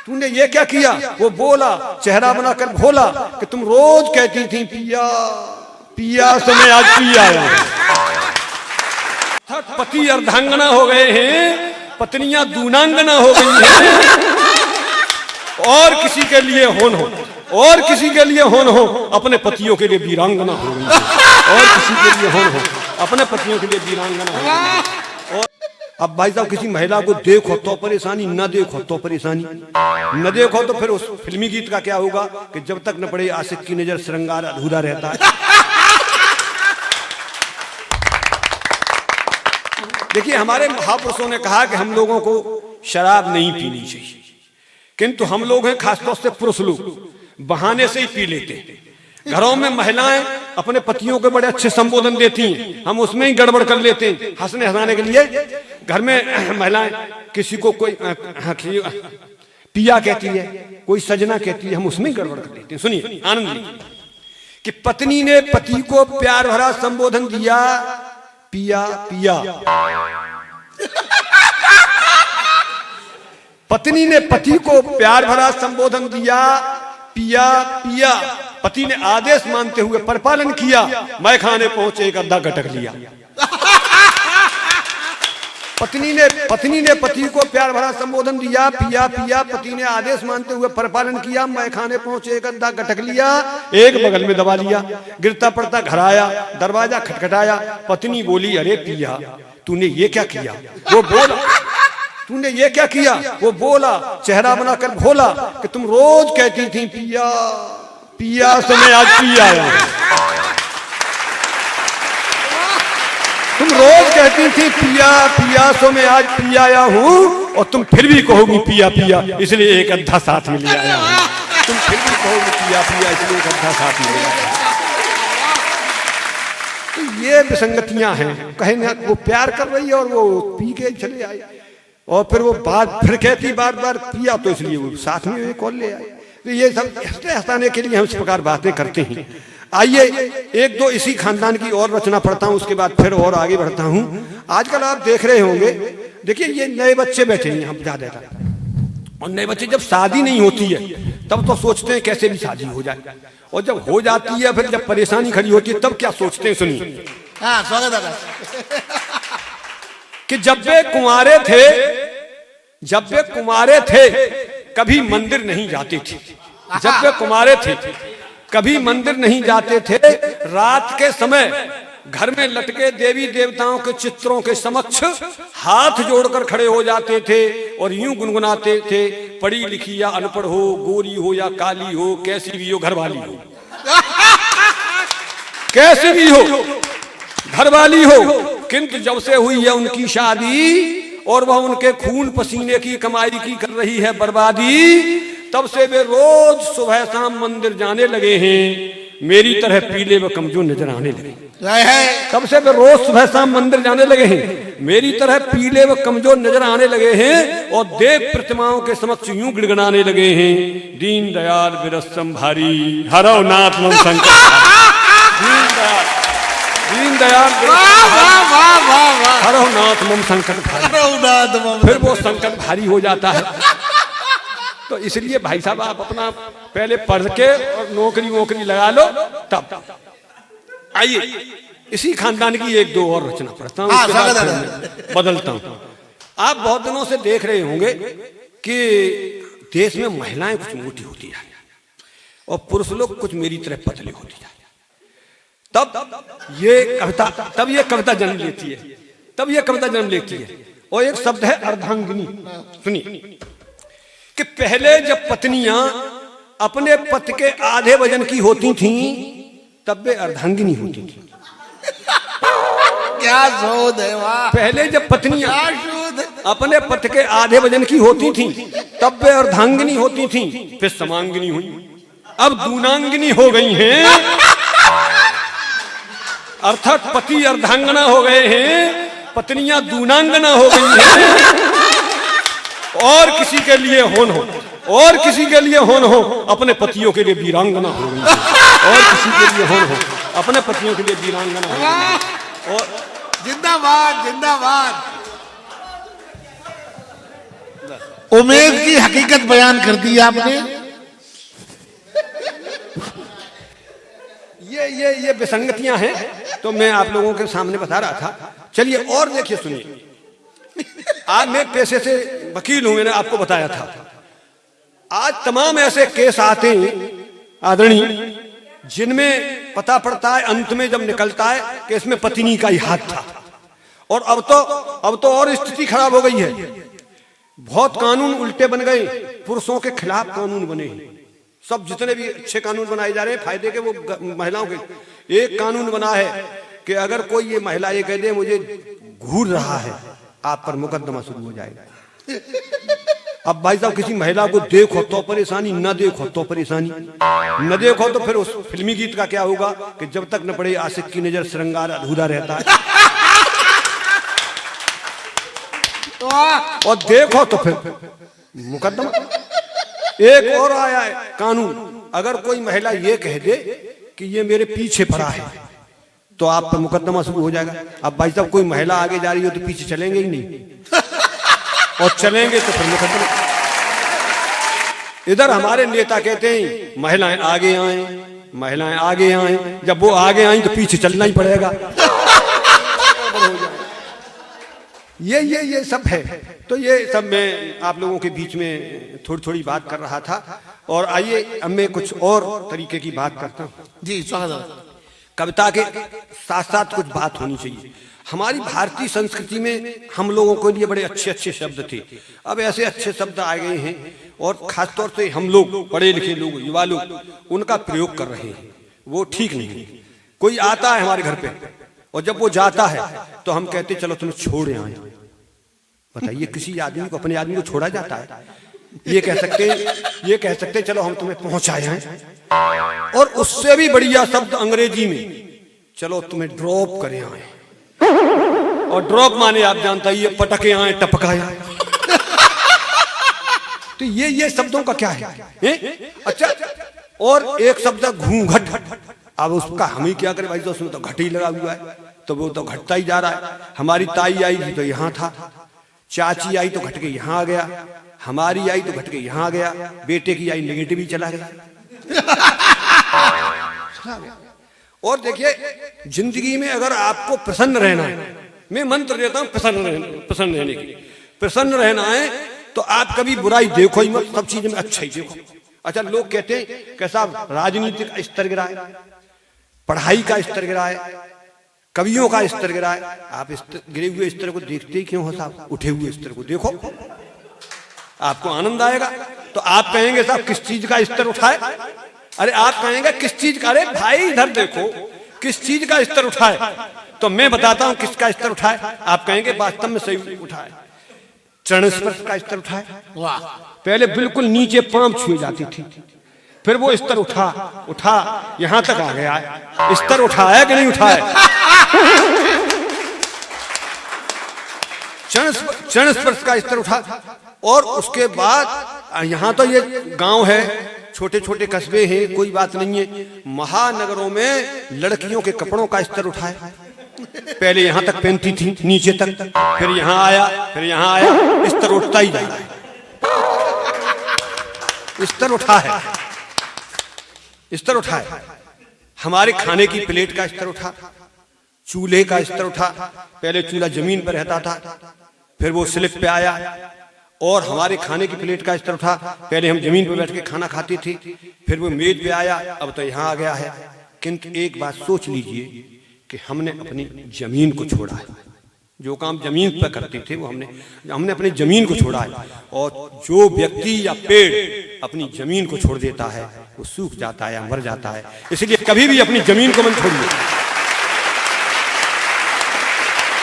तूने ये क्या किया? वो बोला चेहरा बनाकर भोला कि तुम रोज कहती थी पिया पिया, से मैं आज पी आया। पति अर्धांगना हो गए हैं, पत्नियां दूनांगना हो गई हैं। और किसी के लिए होन हो, और किसी के लिए होन हो, अपने पतियों के लिए वीरांगना हो गई है। और किसी के लिए होन हो, अपने पतियों के लिए वीरांगना हो गई। और अब भाई साहब किसी महिला को देखो तो परेशानी, न देखो तो परेशानी, न देखो तो फिर उस फिल्मी गीत का क्या होगा कि जब तक न पड़े आशिक की नजर श्रृंगार अधूरा रहता है। देखिए हमारे महापुरुषों ने कहा कि हम लोगों को शराब नहीं पीनी चाहिए, किंतु हम लोग हैं खासतौर से पुरुष लोग बहाने से ही पी लेते हैं। घरों में महिलाएं अपने पतियों को बड़े अच्छे संबोधन देती हैं, हम उसमें ही गड़बड़ कर लेते हैं हंसने हंसाने के लिए। घर में महिलाएं किसी को कोई पिया कहती है, कोई सजना कहती है, हम उसमें ही गड़बड़ कर लेते हैं। सुनिए आनंद लीजिए कि पत्नी ने पति को प्यार भरा संबोधन दिया, पिया पिया। पत्नी ने पति को प्यार भरा संबोधन दिया, पिया पिया। पति ने आदेश मानते हुए परिपालन किया, मैं खाने पहुंचे एक अद्धा गटक लिया। पत्नी ने पति को प्यार भरा संबोधन दिया, पिया पिया। पति ने आदेश मानते हुए परिपालन किया, मैं खाने पहुंचे एक अद्धा गटक लिया। एक बगल में दबा लिया, गिरता पड़ता घर आया, दरवाजा खटखटाया। पत्नी बोली, अरे पिया तूने ये क्या किया? वो बोला तूने ये क्या किया? वो बोला चेहरा बनाकर भोला कि तुम रोज कहती थी पिया पिया, से मैं आज पी आया। तुम रोज कहती थी पिया पिया, सो मैं आज पी आया हूँ, और तुम फिर भी कहोगी पिया पिया, इसलिए एक अद्धा साथ में ले आया हूँ। तुम फिर भी कहोगी पिया पिया, इसलिए एक अद्धा साथ में ले आया हूँ। तो ये विसंगतियां हैं। कहे ना वो प्यार कर रही है और वो पी के चले आए, और फिर वो बात फिर कहती बार बार पिया, तो इसलिए वो साथ में एक और ले आए। तो ये सब हंसाने के लिए हम इस प्रकार बातें करते हैं। आइए एक दो इसी खानदान की और रचना पढ़ता हूं, उसके बाद फिर और आगे बढ़ता हूं। आजकल आप देख रहे होंगे, देखिए ये नए बच्चे बैठे हैं हम ज्यादा, और नए बच्चे जब शादी नहीं होती है तब तो सोचते हैं कैसे भी शादी हो जाए, और जब हो जाती है फिर जब परेशानी खड़ी होती है तब क्या सोचते हैं। सुनिए। हाँ, स्वागत है कि जब वे कुंवारे थे कभी मंदिर नहीं जाते थे। जब वे कुंवारे थे कभी मंदिर नहीं जाते थे। रात के समय घर में लटके देवी देवताओं के चित्रों के समक्ष हाथ जोड़कर खड़े हो जाते थे और यूं गुनगुनाते थे, पढ़ी लिखी या अनपढ़ हो, गोरी हो या काली हो, कैसी भी हो घरवाली हो, कैसी भी हो घरवाली हो। किंतु जब से हुई है उनकी शादी और वह उनके खून पसीने की कमाई की कर रही है बर्बादी, तब से वे रोज सुबह शाम मंदिर जाने लगे हैं, मेरी तरह पीले व कमजोर नजर आने लगे। तब से वे रोज सुबह शाम मंदिर जाने लगे हैं, मेरी तरह पीले व कमजोर नजर आने लगे हैं, और देव प्रतिमाओं के समक्ष यूं गिड़गिड़ाने लगे हैं, दीन दयाल विरसम भारी हरौ नाथ मम संकट। दीन दयाल हरौ नाथ मम संकट भारी। फिर वो संकट भारी हो जाता है। तो इसलिए भाई साहब आप अपना पहले पढ़ के और नौकरी लगा लो तब। आइए इसी खानदान की एक दो और रचना पढ़ता हूँ, उसके बाद बदलता हूँ। आप बहुत दिनों से देख रहे होंगे कि देश में महिलाएं कुछ मोटी होती जा रही और पुरुष लोग कुछ मेरी तरह पतले होती जा रही। तब ये कविता जन्म लेती है। और एक शब्द है अर्धांगिनी। सुनिए कि पहले जब पत्नियां अपने पति के आधे वजन की होती थीं तब वे अर्धांगिनी होती थीं। क्या शोध है वाह। पहले जब पत्नियां अपने पति के आधे वजन की होती थीं तब वे अर्धांगिनी होती थीं, फिर समांगिनी हुई, अब दूनांगिनी हो गई हैं। अर्थात पति अर्धांगना हो गए हैं, पत्नियां दूनांगना हो गई हैं। और किसी के लिए होन हो, और किसी के लिए होन हो, अपने पतियों के लिए वीरांगना हो गई। और किसी के लिए होन हो, अपने पतियों के लिए वीरांगना हो गई। और जिंदाबाद जिंदाबाद। उम्मीद की हकीकत बयान कर दी आपने। ये विसंगतियां हैं, तो मैं आप लोगों के सामने बता रहा था। चलिए और देखिए, सुनिए। आज मैं पेशे से वकील हूं, मैंने आपको बताया था। आज तमाम ऐसे केस आते हैं आदरणीय, जिनमें पता पड़ता है अंत में जब निकलता है कि इसमें पत्नी का ही हाथ था। और अब तो और स्थिति खराब हो गई है। बहुत कानून उल्टे बन गए, पुरुषों के खिलाफ कानून बने हैं। सब जितने भी अच्छे कानून बनाए जा रहे हैं फायदे के, वो महिलाओं के। एक कानून बना है कि अगर कोई ये महिला ये कह दे मुझे घूर रहा है, आप पर मुकदमा शुरू हो जाएगा। अब भाई साहब, किसी महिला को देखो तो परेशानी, न देखो तो परेशानी, न देखो तो फिर उस फिल्मी गीत का क्या होगा कि जब तक न पड़े आशिक की नजर श्रृंगार अधूरा रहता है। और देखो तो फिर मुकदमा। एक और आया है कानून, अगर कोई महिला ये कह दे कि ये मेरे पीछे पड़ा है तो आप पर मुकदमा शुरू हो जाएगा। अब भाई साहब, कोई महिला आगे जा रही हो तो पीछे चलेंगे ही नहीं, और चलेंगे तो फिर मुकदमा। इधर हमारे नेता कहते हैं महिलाएं आगे आए, महिलाएं आगे आए। जब वो आगे आई तो पीछे चलना ही पड़ेगा। ये सब है। तो ये सब मैं आप लोगों के बीच में थोड़ी थोड़ी बात कर रहा था। और आइए अब मैं कुछ और तरीके की बात करता हूँ। जी स्वागत। कविता के साथ साथ कुछ बात होनी चाहिए। हमारी भारतीय संस्कृति में हम लोगों के लिए बड़े अच्छे अच्छे शब्द थे, अब ऐसे अच्छे शब्द आ गए हैं, और खासतौर से हम लोग पढ़े लिखे लोग, युवा लोग, उनका प्रयोग कर रहे हैं। वो ठीक नहीं है। कोई आता है हमारे घर पे, और जब वो जाता है तो हम कहते चलो तुम्हें छोड़े आए। बताइए, किसी आदमी को, अपने आदमी को छोड़ा जाता है? ये कह सकते चलो हम तुम्हें पहुंचाए हैं। और उससे भी बढ़िया शब्द अंग्रेजी में, चलो तुम्हें ड्रॉप करे आए। और ड्रॉप माने आप जानता ही, पटके आए, टपकाए। तो ये शब्दों का क्या है? अच्छा, और एक शब्द घूंघट। अब उसका हम ही क्या करें भाई, तो उसमें तो घट ही लगा हुआ है, तो वो तो घटता ही जा रहा है। हमारी ताई आई थी तो यहाँ था, चाची आई तो घट के यहाँ आ गया, हमारी आई तो घट के यहाँ आ गया, बेटे की आई नेगेटिव ही चला गया। और देखिए, जिंदगी में अगर आपको प्रसन्न रहना है, मैं मंत्र देता हूँ प्रसन्न रहने की। प्रसन्न रहना है तो आप कभी बुराई देखो ही मत, सब चीज में अच्छा ही देखो। अच्छा, लोग कहते हैं कैसा राजनीति का स्तर गिरा है, पढ़ाई का स्तर गिरा है, कवियों का स्तर गिरा है। आप गिरे हुए स्तर को देखते ही क्यों हो साहब? उठे हुए स्तर को देखो, आपको आनंद आएगा। तो आप कहेंगे साहब किस चीज का स्तर उठाए? अरे आप कहेंगे किस चीज का? अरे भाई इधर देखो, किस चीज का स्तर उठाए? तो मैं बताता हूं किसका स्तर उठाए। आप कहेंगे वास्तव में सही उठाए, चरण स्पर्श का स्तर उठाए। पहले बिल्कुल नीचे पांव छुए जाती थी, फिर वो स्तर उठा यहां तक आ गया है। स्तर उठाया कि नहीं उठाया? चरण स्पर्श का स्तर उठा। और उसके बाद यहां तो ये गांव है, छोटे छोटे कस्बे हैं, कोई बात नहीं है। महानगरों में लड़कियों के कपड़ों का स्तर उठाया। पहले यहां तक पहनती थी, नीचे तक, फिर यहां आया, फिर यहां आया, स्तर उठता ही जा रहा है। स्तर उठा है, स्तर उठा है। हमारे खाने की प्लेट का स्तर उठा, चूल्हे का स्तर उठा। पहले चूल्हा जमीन पर रहता था, फिर वो स्लिप पे आया। और हमारे खाने की प्लेट का स्तर उठा, पहले हम जमीन पर बैठ के खाना खाते थे, फिर वो मेज पे आया, अब तो यहाँ आ गया है। किंतु एक बात सोच लीजिए कि हमने अपनी जमीन को छोड़ा है। जो काम जमीन पर करते थे वो हमने अपनी जमीन को छोड़ा है। और जो व्यक्ति या पेड़ अपनी जमीन को छोड़ देता है वो सूख जाता है या मर जाता है। इसलिए कभी भी अपनी जमीन को मत छोड़िए,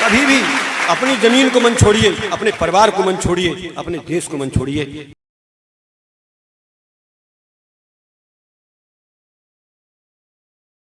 कभी भी अपनी जमीन को मत छोड़िए, अपने परिवार को मत छोड़िए, अपने देश को मत छोड़िए।